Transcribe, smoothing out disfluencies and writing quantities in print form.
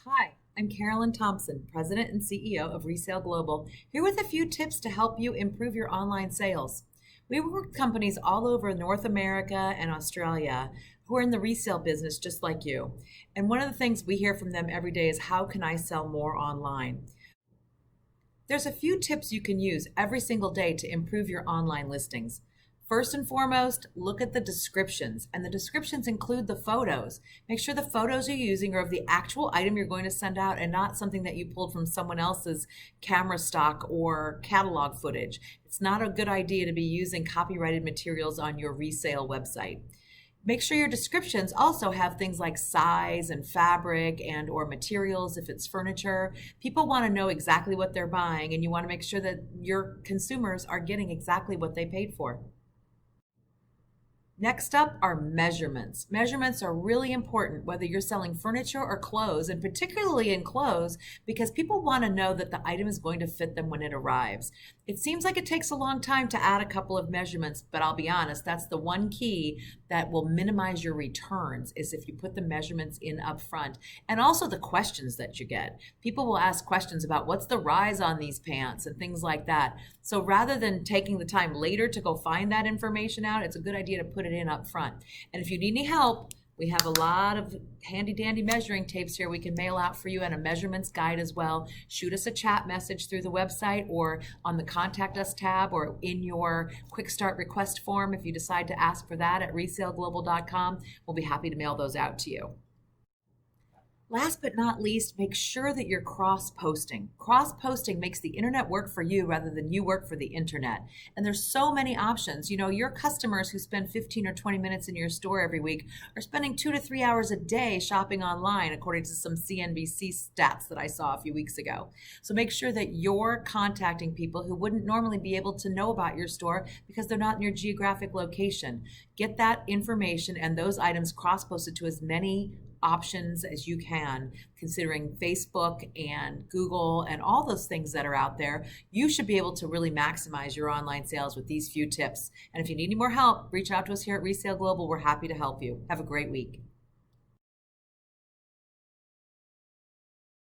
Hi, I'm Carolyn Thompson, President and CEO of Resale Global, here with a few tips to help you improve your online sales. We work with companies all over North America and Australia who are in the resale business just like you. And one of the things we hear from them every day is how can I sell more online? There's a few tips you can use every single day to improve your online listings. First and foremost, look at the descriptions, and the descriptions include the photos. Make sure the photos you're using are of the actual item you're going to send out and not something that you pulled from someone else's camera stock or catalog footage. It's not a good idea to be using copyrighted materials on your resale website. Make sure your descriptions also have things like size and fabric and or materials if it's furniture. People want to know exactly what they're buying, and you want to make sure that your consumers are getting exactly what they paid for. Next up are measurements. Measurements are really important whether you're selling furniture or clothes, and particularly in clothes, because people want to know that the item is going to fit them when it arrives. It seems like it takes a long time to add a couple of measurements, but I'll be honest, that's the one key that will minimize your returns is if you put the measurements in up front. And also the questions that you get. People will ask questions about what's the rise on these pants and things like that. So rather than taking the time later to go find that information out, it's a good idea to put it in up front. And if you need any help, we have a lot of handy dandy measuring tapes here we can mail out for you and a measurements guide as well. Shoot us a chat message through the website or on the contact us tab or in your quick start request form if you decide to ask for that at resaleglobal.com. We'll be happy to mail those out to you. Last but not least, make sure that you're cross-posting. Cross-posting makes the internet work for you rather than you work for the internet. And there's so many options. You know, your customers who spend 15 or 20 minutes in your store every week are spending 2 to 3 hours a day shopping online, according to some CNBC stats that I saw a few weeks ago. So make sure that you're contacting people who wouldn't normally be able to know about your store because they're not in your geographic location. Get that information and those items cross-posted to as many options as you can, considering Facebook and Google and all those things that are out there. You should be able to really maximize your online sales with these few tips. And if you need any more help, reach out to us here at Resale Global. We're happy to help you. Have a great week.